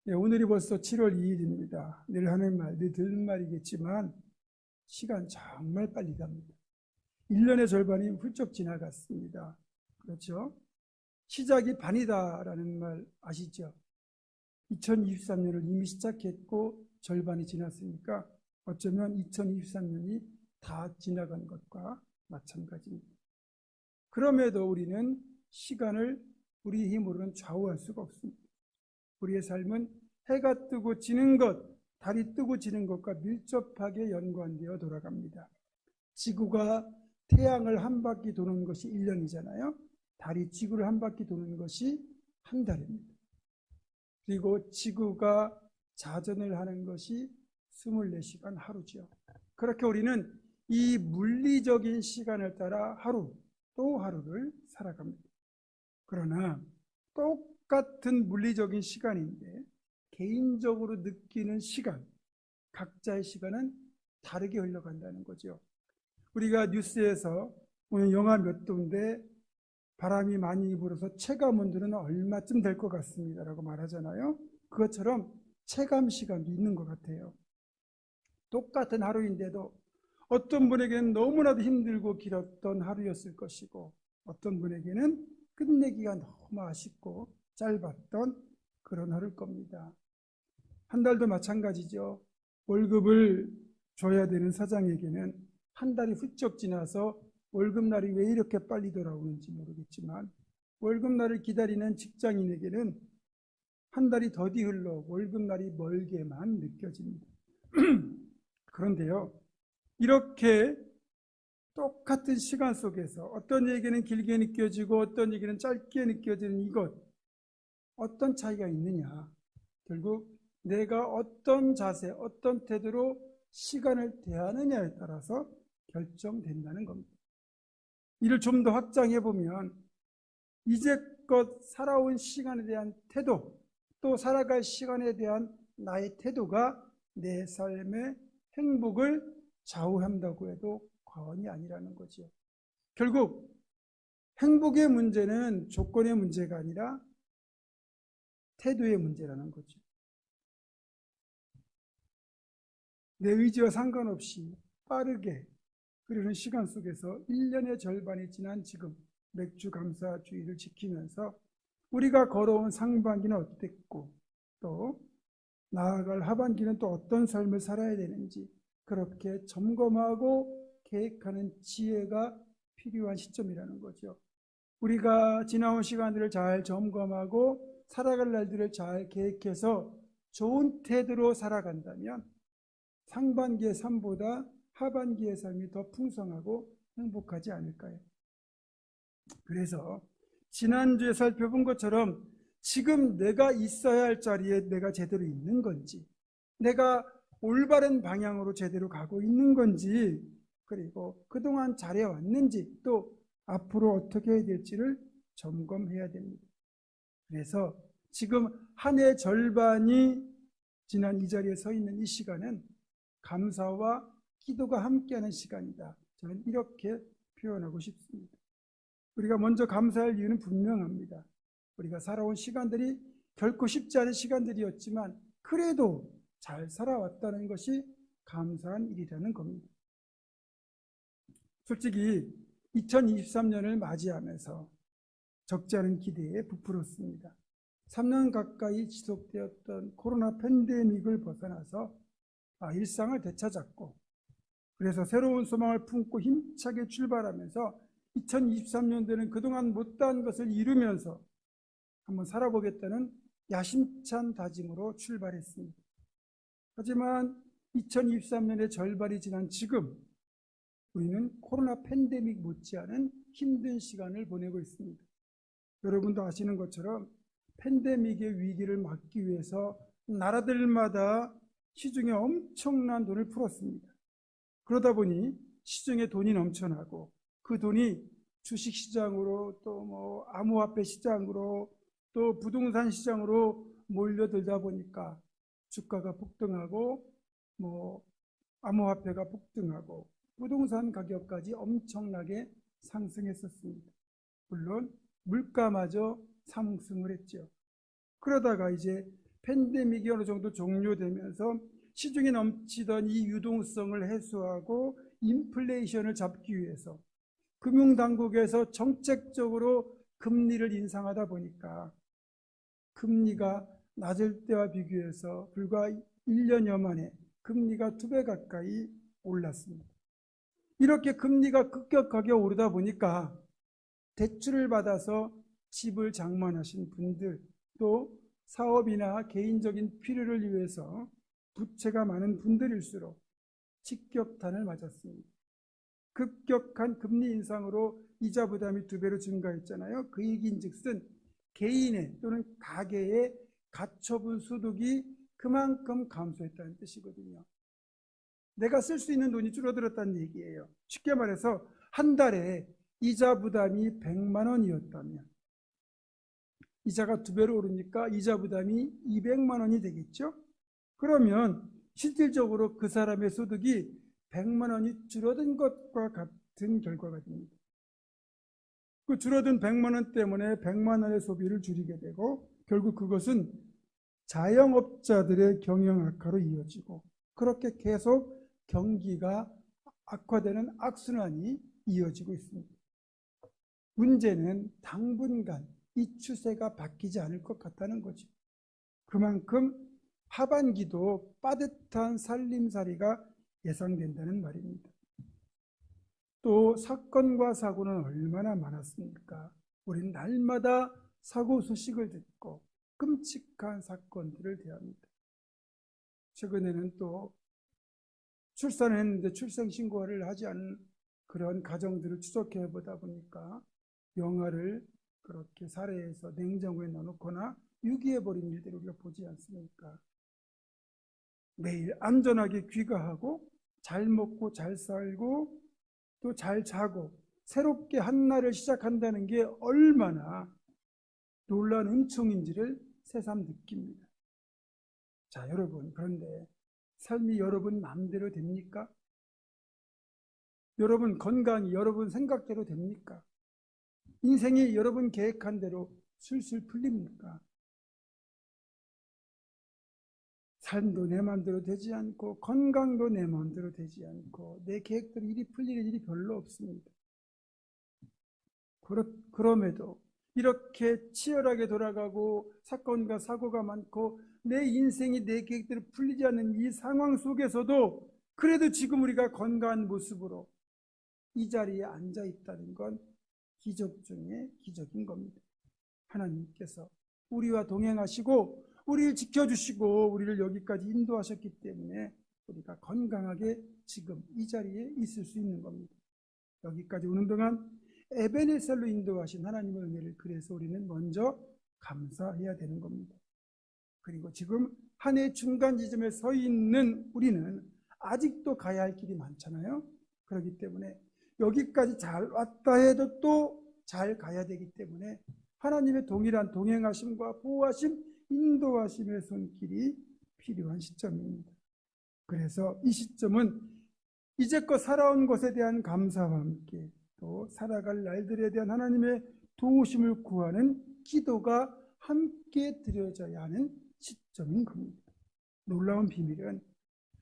네, 오늘이 벌써 7월 2일입니다. 늘 하는 말, 늘 듣는 말이겠지만 시간 정말 빨리 갑니다. 1년의 절반이 훌쩍 지나갔습니다. 그렇죠? 시작이 반이다라는 말 아시죠? 2023년을 이미 시작했고 절반이 지났으니까 어쩌면 2023년이 다 지나간 것과 마찬가지입니다. 그럼에도 우리는 시간을 우리 힘으로는 좌우할 수가 없습니다. 우리의 삶은 해가 뜨고 지는 것, 달이 뜨고 지는 것과 밀접하게 연관되어 돌아갑니다. 지구가 태양을 한 바퀴 도는 것이 1년이잖아요. 달이 지구를 한 바퀴 도는 것이 한 달입니다. 그리고 지구가 자전을 하는 것이 24시간 하루죠. 그렇게 우리는 이 물리적인 시간을 따라 하루 또 하루를 살아갑니다. 그러나 똑같은 물리적인 시간인데 개인적으로 느끼는 시간, 각자의 시간은 다르게 흘러간다는 거죠. 우리가 뉴스에서 오늘 영하 몇 도인데 바람이 많이 불어서 체감 온도는 얼마쯤 될 것 같습니다 라고 말하잖아요. 그것처럼 체감 시간도 있는 것 같아요. 똑같은 하루인데도 어떤 분에게는 너무나도 힘들고 길었던 하루였을 것이고 어떤 분에게는 끝내기가 너무 아쉽고 짧았던 그런 하루일 겁니다. 한 달도 마찬가지죠. 월급을 줘야 되는 사장에게는 한 달이 훌쩍 지나서 월급날이 왜 이렇게 빨리 돌아오는지 모르겠지만 월급날을 기다리는 직장인에게는 한 달이 더디 흘러 월급날이 멀게만 느껴집니다. 그런데요, 이렇게 똑같은 시간 속에서 어떤 얘기는 길게 느껴지고 어떤 얘기는 짧게 느껴지는 이것, 어떤 차이가 있느냐? 결국 내가 어떤 자세, 어떤 태도로 시간을 대하느냐에 따라서 결정된다는 겁니다. 이를 좀 더 확장해 보면 이제껏 살아온 시간에 대한 태도, 또 살아갈 시간에 대한 나의 태도가 내 삶의 행복을 좌우한다고 해도 과언이 아니라는 거죠. 결국 행복의 문제는 조건의 문제가 아니라 태도의 문제라는 거죠. 내 의지와 상관없이 빠르게 흐르는 시간 속에서 1년의 절반이 지난 지금 맥주 감사주의를 지키면서 우리가 걸어온 상반기는 어땠고 또 나아갈 하반기는 또 어떤 삶을 살아야 되는지 그렇게 점검하고 계획하는 지혜가 필요한 시점이라는 거죠. 우리가 지나온 시간들을 잘 점검하고 살아갈 날들을 잘 계획해서 좋은 태도로 살아간다면 상반기의 삶보다 하반기의 삶이 더 풍성하고 행복하지 않을까요? 그래서 지난주에 살펴본 것처럼 지금 내가 있어야 할 자리에 내가 제대로 있는 건지, 내가 올바른 방향으로 제대로 가고 있는 건지, 그리고 그동안 잘해왔는지, 또 앞으로 어떻게 해야 될지를 점검해야 됩니다. 그래서 지금 한 해 절반이 지난 이 자리에 서 있는 이 시간은 감사와 기도가 함께하는 시간이다. 저는 이렇게 표현하고 싶습니다. 우리가 먼저 감사할 이유는 분명합니다. 우리가 살아온 시간들이 결코 쉽지 않은 시간들이었지만 그래도 잘 살아왔다는 것이 감사한 일이라는 겁니다. 솔직히 2023년을 맞이하면서 적지 않은 기대에 부풀었습니다. 3년 가까이 지속되었던 코로나 팬데믹을 벗어나서 일상을 되찾았고 그래서 새로운 소망을 품고 힘차게 출발하면서 2023년도에는 그동안 못한 것을 이루면서 한번 살아보겠다는 야심찬 다짐으로 출발했습니다. 하지만 2023년의 절반이 지난 지금 우리는 코로나 팬데믹 못지않은 힘든 시간을 보내고 있습니다. 여러분도 아시는 것처럼 팬데믹의 위기를 막기 위해서 나라들마다 시중에 엄청난 돈을 풀었습니다. 그러다 보니 시중에 돈이 넘쳐나고 그 돈이 주식시장으로 또 암호화폐 시장으로 또 부동산 시장으로 몰려들다 보니까 주가가 폭등하고 암호화폐가 폭등하고 부동산 가격까지 엄청나게 상승했었습니다. 물론 물가마저 상승을 했죠. 그러다가 이제 팬데믹이 어느 정도 종료되면서 시중에 넘치던 이 유동성을 해소하고 인플레이션을 잡기 위해서 금융당국에서 정책적으로 금리를 인상하다 보니까 금리가 낮을 때와 비교해서 불과 1년여 만에 금리가 2배 가까이 올랐습니다. 이렇게 금리가 급격하게 오르다 보니까 대출을 받아서 집을 장만하신 분들, 또 사업이나 개인적인 필요를 위해서 부채가 많은 분들일수록 직격탄을 맞았습니다. 급격한 금리 인상으로 이자 부담이 2배로 증가했잖아요. 그 얘기인즉슨 개인의 또는 가계의 가처분 소득이 그만큼 감소했다는 뜻이거든요. 내가 쓸 수 있는 돈이 줄어들었다는 얘기예요. 쉽게 말해서 한 달에 이자 부담이 100만 원이었다면 이자가 2배로 오르니까 이자 부담이 200만 원이 되겠죠. 그러면 실질적으로 그 사람의 소득이 100만 원이 줄어든 것과 같은 결과가 됩니다. 그 줄어든 100만 원 때문에 100만 원의 소비를 줄이게 되고 결국 그것은 자영업자들의 경영 악화로 이어지고 그렇게 계속 경기가 악화되는 악순환이 이어지고 있습니다. 문제는 당분간 이 추세가 바뀌지 않을 것 같다는 거죠. 그만큼 하반기도 빠듯한 살림살이가 예상된다는 말입니다. 또 사건과 사고는 얼마나 많았습니까? 우리는 날마다 사고 소식을 듣고 끔찍한 사건들을 대합니다. 최근에는 또 출산을 했는데 출생신고를 하지 않은 그런 가정들을 추적해 보다 보니까 영아를 그렇게 살해해서 냉장고에 넣어놓거나 유기해버린 일들을 우리가 보지 않습니까? 매일 안전하게 귀가하고 잘 먹고 잘 살고 또 잘 자고 새롭게 한 날을 시작한다는 게 얼마나 놀라운 은총인지를 새삼 느낍니다. 자, 여러분, 그런데 삶이 여러분 마음대로 됩니까? 여러분 건강이 여러분 생각대로 됩니까? 인생이 여러분 계획한 대로 술술 풀립니까? 삶도 내 마음대로 되지 않고 건강도 내 마음대로 되지 않고 내 계획대로 일이 풀리는 일이 별로 없습니다. 그럼에도 이렇게 치열하게 돌아가고 사건과 사고가 많고 내 인생이 내 계획대로 풀리지 않는 이 상황 속에서도 그래도 지금 우리가 건강한 모습으로 이 자리에 앉아 있다는 건 기적 중에 기적인 겁니다. 하나님께서 우리와 동행하시고 우리를 지켜주시고 우리를 여기까지 인도하셨기 때문에 우리가 건강하게 지금 이 자리에 있을 수 있는 겁니다. 여기까지 오는 동안 에베네셀로 인도하신 하나님의 은혜를 그래서 우리는 먼저 감사해야 되는 겁니다. 그리고 지금 한 해 중간 지점에 서 있는 우리는 아직도 가야 할 길이 많잖아요. 그렇기 때문에 여기까지 잘 왔다 해도 또 잘 가야 되기 때문에 하나님의 동일한 동행하심과 보호하심, 인도하심의 손길이 필요한 시점입니다. 그래서 이 시점은 이제껏 살아온 것에 대한 감사와 함께 또 살아갈 날들에 대한 하나님의 도우심을 구하는 기도가 함께 드려져야 하는 시점인 겁니다. 놀라운 비밀은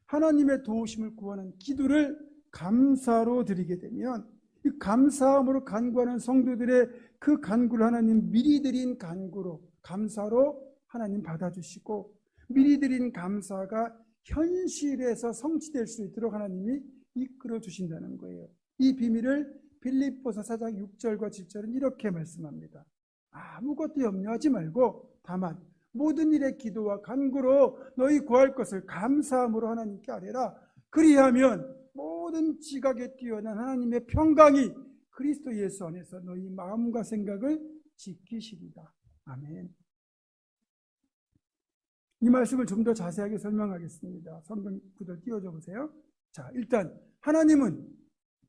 하나님의 도우심을 구하는 기도를 감사로 드리게 되면 이 감사함으로 간구하는 성도들의 그 간구를 하나님 미리 드린 간구로 감사로 하나님 받아주시고 미리 드린 감사가 현실에서 성취될 수 있도록 하나님이 이끌어 주신다는 거예요. 이 비밀을 빌립보서 4장 6절과 7절은 이렇게 말씀합니다. 아무것도 염려하지 말고 다만 모든 일의 기도와 간구로 너희 구할 것을 감사함으로 하나님께 아뢰라. 그리하면 모든 지각에 뛰어난 하나님의 평강이 그리스도 예수 안에서 너희 마음과 생각을 지키시리라. 아멘. 이 말씀을 좀 더 자세하게 설명하겠습니다. 성경 구절 띄워줘 보세요. 자, 일단 하나님은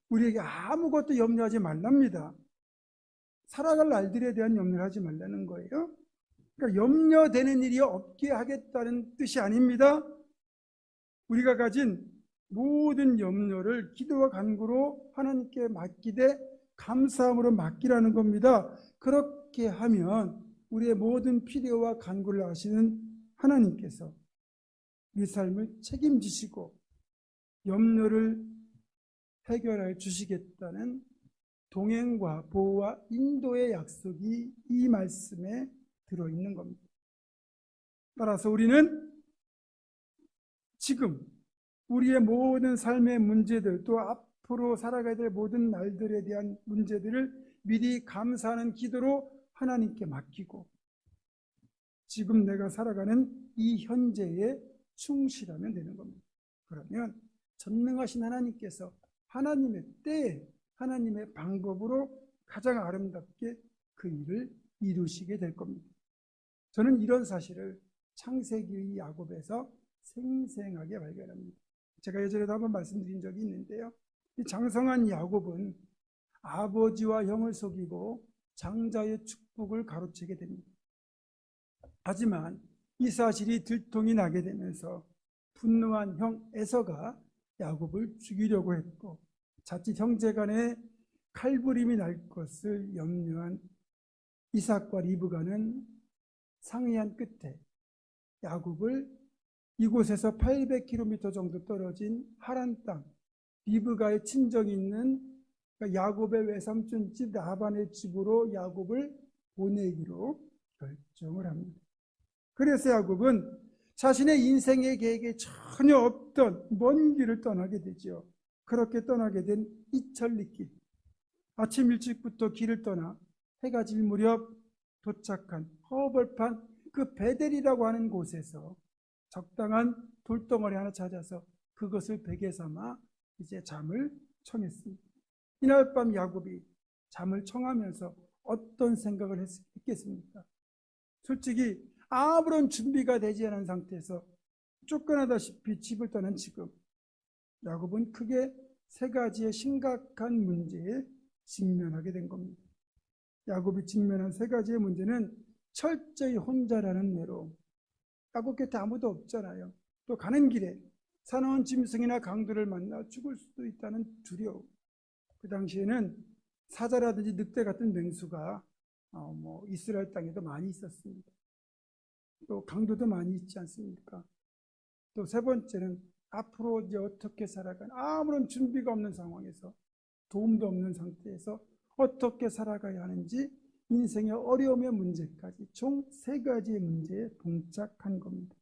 우리에게 아무것도 염려하지 말랍니다. 살아갈 날들에 대한 염려를 하지 말라는 거예요. 그러니까 염려되는 일이 없게 하겠다는 뜻이 아닙니다. 우리가 가진 모든 염려를 기도와 간구로 하나님께 맡기되 감사함으로 맡기라는 겁니다. 그렇게 하면 우리의 모든 필요와 간구를 아시는 하나님께서 우리 삶을 책임지시고 염려를 해결해 주시겠다는 동행과 보호와 인도의 약속이 이 말씀에 들어있는 겁니다. 따라서 우리는 지금 우리의 모든 삶의 문제들, 또 앞으로 살아가야 될 모든 날들에 대한 문제들을 미리 감사하는 기도로 하나님께 맡기고 지금 내가 살아가는 이 현재에 충실하면 되는 겁니다. 그러면 전능하신 하나님께서 하나님의 때에 하나님의 방법으로 가장 아름답게 그 일을 이루시게 될 겁니다. 저는 이런 사실을 창세기의 야곱에서 생생하게 발견합니다. 제가 예전에도 한번 말씀드린 적이 있는데요. 이 장성한 야곱은 아버지와 형을 속이고 장자의 축복을 가로채게 됩니다. 하지만 이 사실이 들통이 나게 되면서 분노한 형 에서가 야곱을 죽이려고 했고 자칫 형제 간에 칼부림이 날 것을 염려한 이삭과 리브가는 상의한 끝에 야곱을 이곳에서 800km 정도 떨어진 하란 땅, 리브가의 친정이 있는 야곱의 외삼촌 집 라반의 집으로 야곱을 보내기로 결정을 합니다. 그래서 야곱은 자신의 인생의 계획에 전혀 없던 먼 길을 떠나게 되죠. 그렇게 떠나게 된 이천리길, 아침 일찍부터 길을 떠나 해가 질 무렵 도착한 허벌판 그 베델이라고 하는 곳에서 적당한 돌덩어리 하나 찾아서 그것을 베개 삼아 이제 잠을 청했습니다. 이날 밤 야곱이 잠을 청하면서 어떤 생각을 했겠습니까? 솔직히 아무런 준비가 되지 않은 상태에서 쫓겨나다시피 집을 떠난 지금 야곱은 크게 세 가지의 심각한 문제에 직면하게 된 겁니다. 야곱이 직면한 세 가지의 문제는 철저히 혼자라는 외로움. 야곱 곁에 아무도 없잖아요. 또 가는 길에 사나운 짐승이나 강도를 만나 죽을 수도 있다는 두려움. 그 당시에는 사자라든지 늑대 같은 맹수가 이스라엘 땅에도 많이 있었습니다. 또 강도도 많이 있지 않습니까? 또 세 번째는 앞으로 이제 어떻게 살아가는 아무런 준비가 없는 상황에서 도움도 없는 상태에서 어떻게 살아가야 하는지 인생의 어려움의 문제까지 총 세 가지의 문제에 봉착한 겁니다.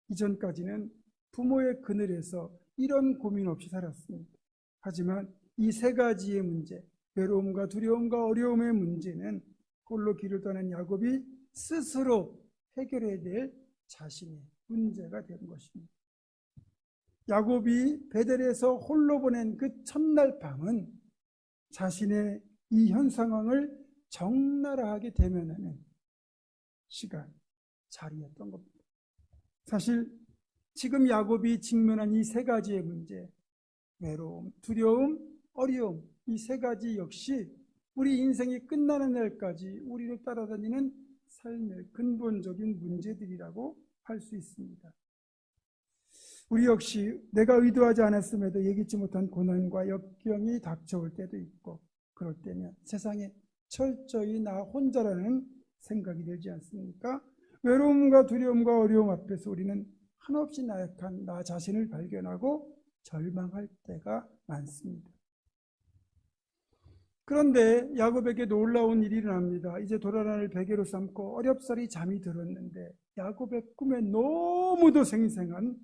이전까지는 부모의 그늘에서 이런 고민 없이 살았습니다. 하지만 이 세 가지의 문제, 외로움과 두려움과 어려움의 문제는 홀로 길을 떠난 야곱이 스스로 해결해야 될 자신의 문제가 된 것입니다. 야곱이 베델에서 홀로 보낸 그 첫날 밤은 자신의 이 현 상황을 적나라하게 대면하는 시간, 자리였던 겁니다. 사실 지금 야곱이 직면한 이 세 가지의 문제, 외로움, 두려움, 어려움, 이 세 가지 역시 우리 인생이 끝나는 날까지 우리를 따라다니는 삶의 근본적인 문제들이라고 할 수 있습니다. 우리 역시 내가 의도하지 않았음에도 예기치 못한 고난과 역경이 닥쳐올 때도 있고 그럴 때면 세상에 철저히 나 혼자라는 생각이 들지 않습니까? 외로움과 두려움과 어려움 앞에서 우리는 한없이 나약한 나 자신을 발견하고 절망할 때가 많습니다. 그런데 야곱에게 놀라운 일이 일어납니다. 이제 도라나를 베개로 삼고 어렵사리 잠이 들었는데 야곱의 꿈에 너무도 생생한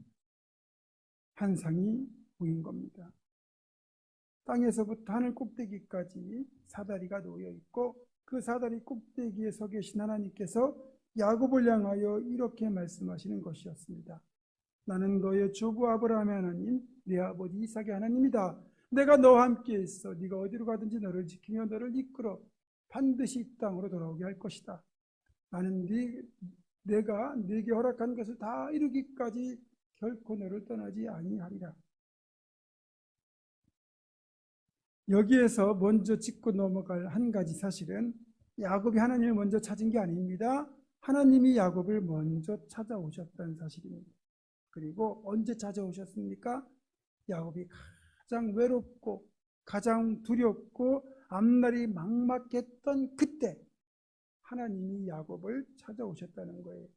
환상이 보인 겁니다. 땅에서부터 하늘 꼭대기까지 사다리가 놓여 있고 그 사다리 꼭대기에 서 계신 하나님께서 야곱을 향하여 이렇게 말씀하시는 것이었습니다. 나는 너의 조부 아브라함의 하나님, 네 아버지 이삭의 하나님이다. 내가 너와 함께 있어. 네가 어디로 가든지 너를 지키며 너를 이끌어 반드시 이 땅으로 돌아오게 할 것이다. 나는 내가 네게 허락한 것을 다 이루기까지 결코 너를 떠나지 아니하리라. 여기에서 먼저 짚고 넘어갈 한 가지 사실은 야곱이 하나님을 먼저 찾은 게 아닙니다. 하나님이 야곱을 먼저 찾아오셨다는 사실입니다. 그리고 언제 찾아오셨습니까? 야곱이 가장 외롭고 가장 두렵고 앞날이 막막했던 그때 하나님이 야곱을 찾아오셨다는 거예요.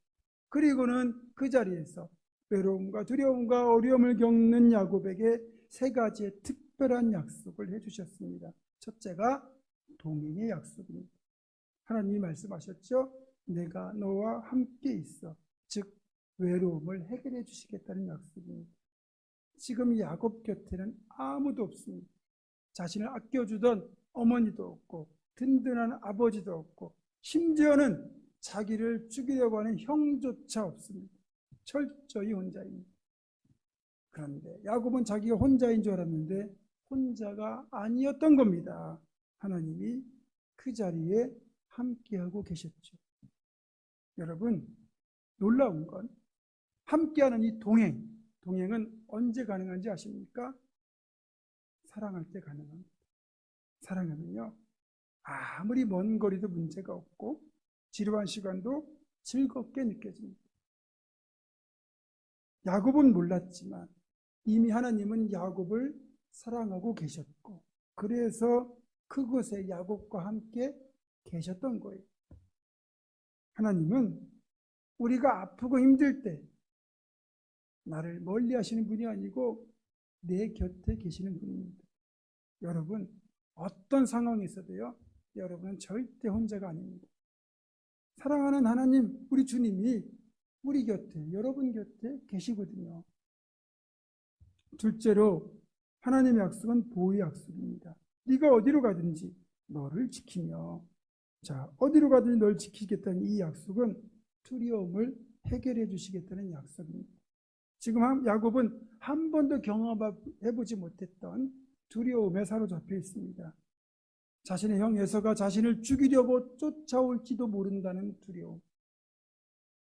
그리고는 그 자리에서 외로움과 두려움과 어려움을 겪는 야곱에게 세 가지의 특별한 약속을 해주셨습니다. 첫째가 동행의 약속입니다. 하나님이 말씀하셨죠. 내가 너와 함께 있어. 즉 외로움을 해결해 주시겠다는 약속입니다. 지금 야곱 곁에는 아무도 없습니다. 자신을 아껴주던 어머니도 없고 든든한 아버지도 없고 심지어는 자기를 죽이려고 하는 형조차 없습니다. 철저히 혼자입니다. 그런데 야곱은 자기가 혼자인 줄 알았는데 혼자가 아니었던 겁니다. 하나님이 그 자리에 함께하고 계셨죠. 여러분, 놀라운 건 함께하는 이 동행은 언제 가능한지 아십니까? 사랑할 때 가능합니다. 사랑하면요, 아무리 먼 거리도 문제가 없고 지루한 시간도 즐겁게 느껴집니다. 야곱은 몰랐지만 이미 하나님은 야곱을 사랑하고 계셨고 그래서 그곳에 야곱과 함께 계셨던 거예요. 하나님은 우리가 아프고 힘들 때 나를 멀리 하시는 분이 아니고 내 곁에 계시는 분입니다. 여러분, 어떤 상황에서도요, 여러분은 절대 혼자가 아닙니다. 사랑하는 하나님, 우리 주님이 우리 곁에, 여러분 곁에 계시거든요. 둘째로 하나님의 약속은 보호의 약속입니다. 네가 어디로 가든지 너를 지키며, 자, 어디로 가든지 널 지키겠다는 이 약속은 두려움을 해결해 주시겠다는 약속입니다. 지금 야곱은 한 번도 경험해보지 못했던 두려움에 사로잡혀 있습니다. 자신의 형 에서가 자신을 죽이려고 쫓아올지도 모른다는 두려움,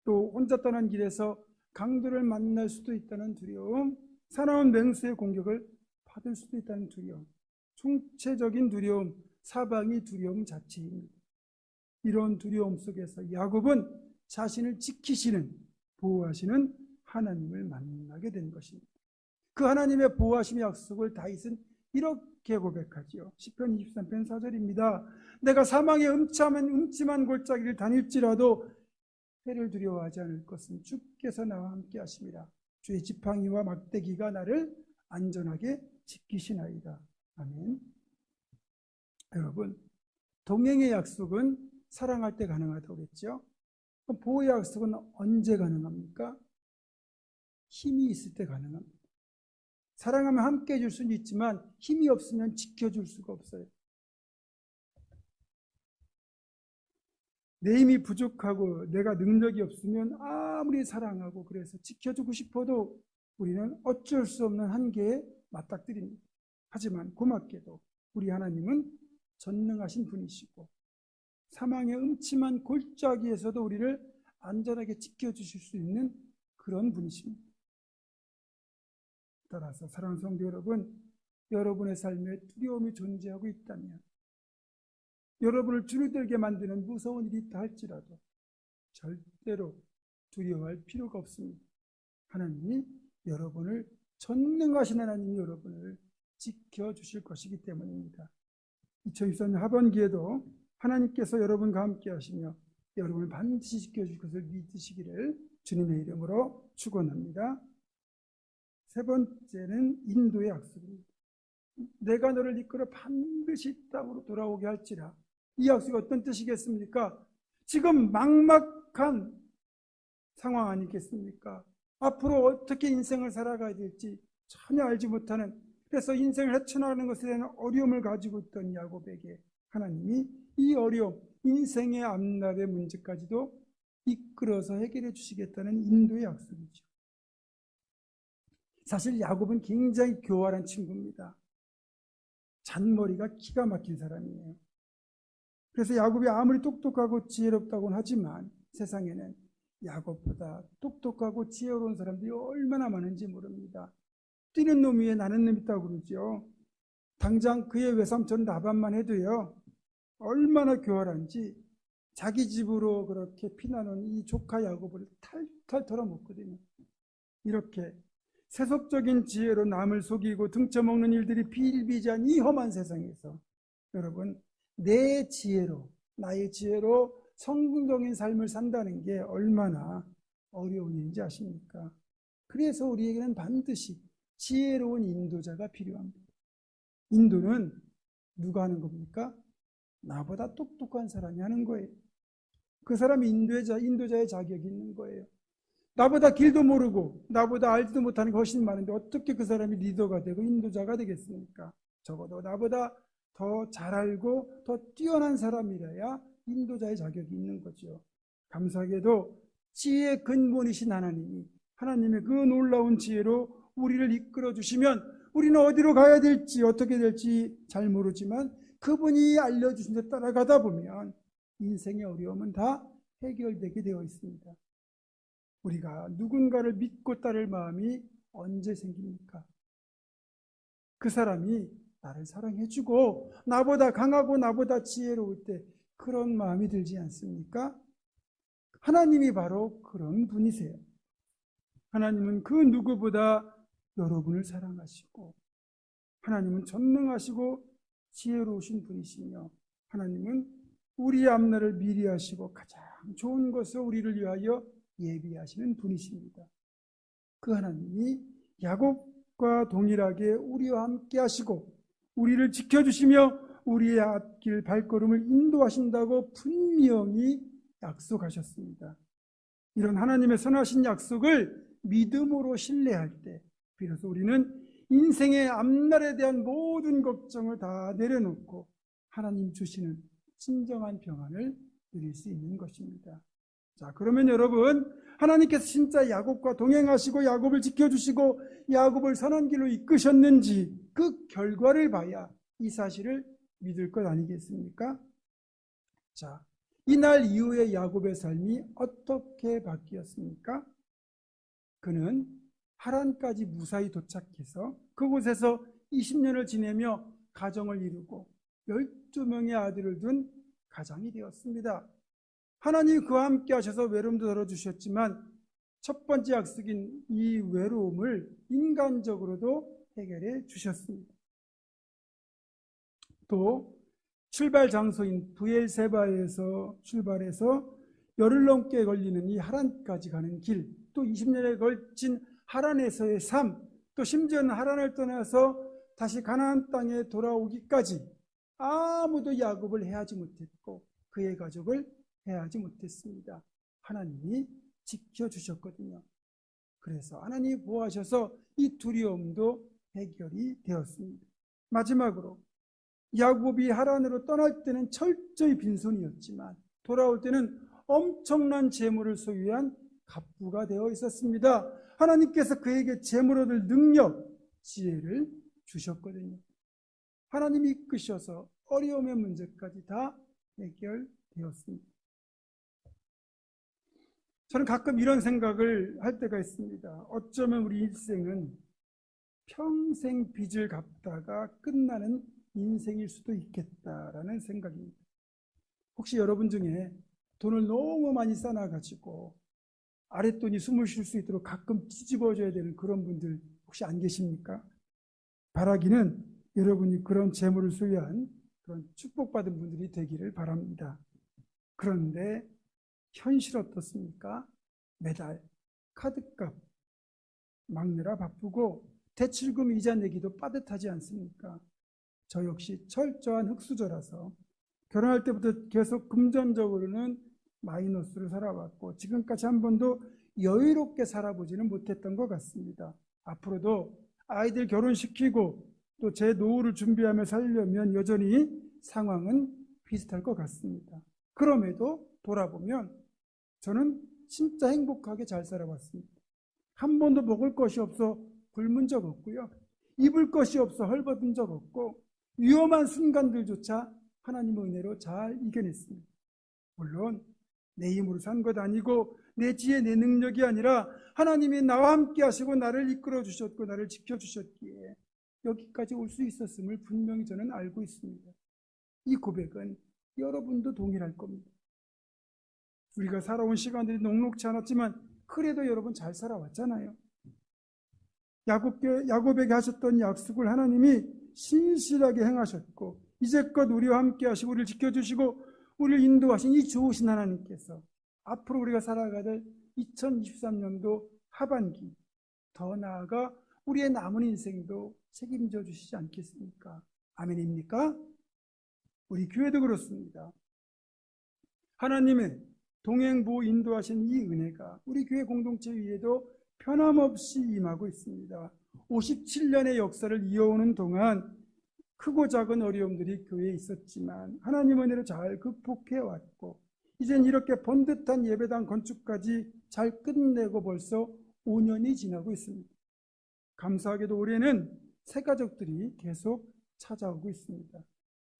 또 혼자 떠난 길에서 강도를 만날 수도 있다는 두려움, 사나운 맹수의 공격을 받을 수도 있다는 두려움, 총체적인 두려움, 사방이 두려움 자체입니다. 이런 두려움 속에서 야곱은 자신을 지키시는, 보호하시는 하나님을 만나게 된 것입니다. 그 하나님의 보호하심의 약속을 다윗은 이렇게 고백하지요. 시편 23편 4절입니다. 내가 사망의 음침한 골짜기를 다닐지라도 해를 두려워하지 않을 것은 주께서 나와 함께 하심이라. 주의 지팡이와 막대기가 나를 안전하게 지키시나이다. 아멘. 여러분, 동행의 약속은 사랑할 때 가능하다고 그랬죠. 보호의 약속은 언제 가능합니까? 힘이 있을 때 가능합니다. 사랑하면 함께 해줄 수는 있지만 힘이 없으면 지켜줄 수가 없어요. 내 힘이 부족하고 내가 능력이 없으면 아무리 사랑하고 그래서 지켜주고 싶어도 우리는 어쩔 수 없는 한계에 맞닥뜨립니다. 하지만 고맙게도 우리 하나님은 전능하신 분이시고 사망의 음침한 골짜기에서도 우리를 안전하게 지켜주실 수 있는 그런 분이십니다. 따라서 사랑하는 성도 여러분, 여러분의 삶에 두려움이 존재하고 있다면, 여러분을 주눅들게 만드는 무서운 일이 있다 할지라도 절대로 두려워할 필요가 없습니다. 하나님이 여러분을, 전능하신 하나님이 여러분을 지켜주실 것이기 때문입니다. 2024년 하반기에도 하나님께서 여러분과 함께 하시며 여러분을 반드시 지켜줄 것을 믿으시기를 주님의 이름으로 축원합니다. 세 번째는 인도의 약속입니다. 내가 너를 이끌어 반드시 땅으로 돌아오게 할지라. 이 약속이 어떤 뜻이겠습니까? 지금 막막한 상황 아니겠습니까? 앞으로 어떻게 인생을 살아가야 될지 전혀 알지 못하는, 그래서 인생을 헤쳐나가는 것에 대한 어려움을 가지고 있던 야곱에게 하나님이 이 어려움, 인생의 앞날의 문제까지도 이끌어서 해결해 주시겠다는 인도의 약속이죠. 사실 야곱은 굉장히 교활한 친구입니다. 잔머리가 기가 막힌 사람이에요. 그래서 야곱이 아무리 똑똑하고 지혜롭다고는 하지만 세상에는 야곱보다 똑똑하고 지혜로운 사람들이 얼마나 많은지 모릅니다. 뛰는 놈 위에 나는 놈 있다고 그러죠. 당장 그의 외삼촌 라반만 해도요, 얼마나 교활한지 자기 집으로 그렇게 피나는 이 조카 야곱을 탈탈 털어먹거든요. 이렇게 세속적인 지혜로 남을 속이고 등쳐먹는 일들이 비일비재한 이 험한 세상에서 여러분, 내 지혜로, 나의 지혜로 성공적인 삶을 산다는 게 얼마나 어려운 일인지 아십니까? 그래서 우리에게는 반드시 지혜로운 인도자가 필요합니다. 인도는 누가 하는 겁니까? 나보다 똑똑한 사람이 하는 거예요. 그 사람이 인도자의 자격이 있는 거예요. 나보다 길도 모르고 나보다 알지도 못하는 게 훨씬 많은데 어떻게 그 사람이 리더가 되고 인도자가 되겠습니까? 적어도 나보다 더 잘 알고 더 뛰어난 사람이라야 인도자의 자격이 있는 거죠. 감사하게도 지혜의 근본이신 하나님의 그 놀라운 지혜로 우리를 이끌어 주시면 우리는 어디로 가야 될지 어떻게 될지 잘 모르지만 그분이 알려주신 데 따라가다 보면 인생의 어려움은 다 해결되게 되어 있습니다. 우리가 누군가를 믿고 따를 마음이 언제 생깁니까? 그 사람이 나를 사랑해주고 나보다 강하고 나보다 지혜로울 때 그런 마음이 들지 않습니까? 하나님이 바로 그런 분이세요. 하나님은 그 누구보다 여러분을 사랑하시고 하나님은 전능하시고 지혜로우신 분이시며 하나님은 우리의 앞날을 미리 하시고 가장 좋은 것을 우리를 위하여 예비하시는 분이십니다. 그 하나님이 야곱과 동일하게 우리와 함께 하시고 우리를 지켜주시며 우리의 앞길 발걸음을 인도하신다고 분명히 약속하셨습니다. 이런 하나님의 선하신 약속을 믿음으로 신뢰할 때 비로소 우리는 인생의 앞날에 대한 모든 걱정을 다 내려놓고 하나님 주시는 진정한 평안을 누릴 수 있는 것입니다. 자, 그러면 여러분, 하나님께서 진짜 야곱과 동행하시고 야곱을 지켜주시고 야곱을 선한 길로 이끄셨는지 그 결과를 봐야 이 사실을 믿을 것 아니겠습니까? 자, 이날 이후에 야곱의 삶이 어떻게 바뀌었습니까? 그는 하란까지 무사히 도착해서 그곳에서 20년을 지내며 가정을 이루고 12명의 아들을 둔 가장이 되었습니다. 하나님이 그와 함께 하셔서 외로움도 덜어주셨지만 첫 번째 약속인 이 외로움을 인간적으로도 해결해 주셨습니다. 또 출발 장소인 브엘세바에서 출발해서 열흘 넘게 걸리는 이 하란까지 가는 길, 또 20년에 걸친 하란에서의 삶, 또 심지어는 하란을 떠나서 다시 가나안 땅에 돌아오기까지 아무도 야곱을 해하지 못했고 그의 가족을 해하지 못했습니다. 하나님이 지켜주셨거든요. 그래서 하나님이 보호하셔서 이 두려움도 해결이 되었습니다. 마지막으로 야곱이 하란으로 떠날 때는 철저히 빈손이었지만 돌아올 때는 엄청난 재물을 소유한 갑부가 되어 있었습니다. 하나님께서 그에게 재물 얻을 능력, 지혜를 주셨거든요. 하나님이 이끄셔서 어려움의 문제까지 다 해결되었습니다. 저는 가끔 이런 생각을 할 때가 있습니다. 어쩌면 우리 일생은 평생 빚을 갚다가 끝나는 인생일 수도 있겠다라는 생각입니다. 혹시 여러분 중에 돈을 너무 많이 쌓아가지고 아랫돈이 숨을 쉴 수 있도록 가끔 뒤집어줘야 되는 그런 분들 혹시 안 계십니까? 바라기는 여러분이 그런 재물을 소유한 그런 축복받은 분들이 되기를 바랍니다. 그런데 현실 어떻습니까? 매달 카드값 막느라 바쁘고 대출금 이자 내기도 빠듯하지 않습니까? 저 역시 철저한 흙수저라서 결혼할 때부터 계속 금전적으로는 마이너스를 살아왔고 지금까지 한 번도 여유롭게 살아보지는 못했던 것 같습니다. 앞으로도 아이들 결혼시키고 또 제 노후를 준비하며 살려면 여전히 상황은 비슷할 것 같습니다. 그럼에도 돌아보면 저는 진짜 행복하게 잘 살아왔습니다. 한 번도 먹을 것이 없어 굶은 적 없고요. 입을 것이 없어 헐벗은 적 없고 위험한 순간들조차 하나님의 은혜로 잘 이겨냈습니다. 물론 내 힘으로 산 것 아니고 내 지혜 내 능력이 아니라 하나님이 나와 함께 하시고 나를 이끌어 주셨고 나를 지켜주셨기에 여기까지 올 수 있었음을 분명히 저는 알고 있습니다. 이 고백은 여러분도 동일할 겁니다. 우리가 살아온 시간들이 녹록지 않았지만 그래도 여러분 잘 살아왔잖아요. 야곱에게 하셨던 약속을 하나님이 신실하게 행하셨고 이제껏 우리와 함께 하시고 우리를 지켜주시고 우리를 인도하신 이 좋으신 하나님께서 앞으로 우리가 살아가될 2023년도 하반기, 더 나아가 우리의 남은 인생도 책임져 주시지 않겠습니까? 아멘입니까? 우리 교회도 그렇습니다. 하나님의 동행보호 인도하신 이 은혜가 우리 교회 공동체 위에도 변함없이 임하고 있습니다. 57년의 역사를 이어오는 동안 크고 작은 어려움들이 교회에 있었지만 하나님 은혜로 잘 극복해 왔고, 이젠 이렇게 번듯한 예배당 건축까지 잘 끝내고 벌써 5년이 지나고 있습니다. 감사하게도 올해는 새 가족들이 계속 찾아오고 있습니다.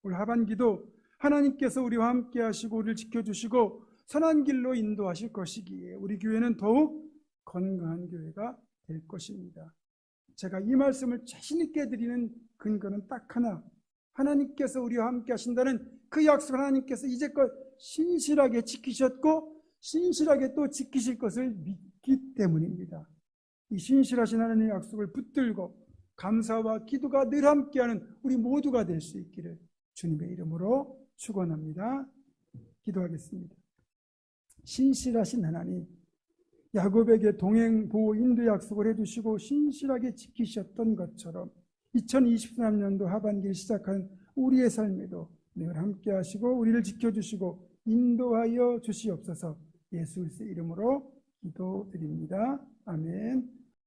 올 하반기도 하나님께서 우리와 함께 하시고 우리를 지켜주시고 선한 길로 인도하실 것이기에 우리 교회는 더욱 건강한 교회가 될 것입니다. 제가 이 말씀을 자신 있게 드리는 근거는 딱 하나, 하나님께서 우리와 함께 하신다는 그 약속을 하나님께서 이제껏 신실하게 지키셨고 신실하게 또 지키실 것을 믿기 때문입니다. 이 신실하신 하나님의 약속을 붙들고 감사와 기도가 늘 함께하는 우리 모두가 될 수 있기를 주님의 이름으로 축원합니다. 기도하겠습니다. 신실하신 하나님, 야곱에게 동행, 보호, 인도 약속을 해주시고 신실하게 지키셨던 것처럼 2023년도 하반기를 시작한 우리의 삶에도 늘 함께 하시고 우리를 지켜주시고 인도하여 주시옵소서. 예수 그리스도의 이름으로 기도드립니다. 아멘.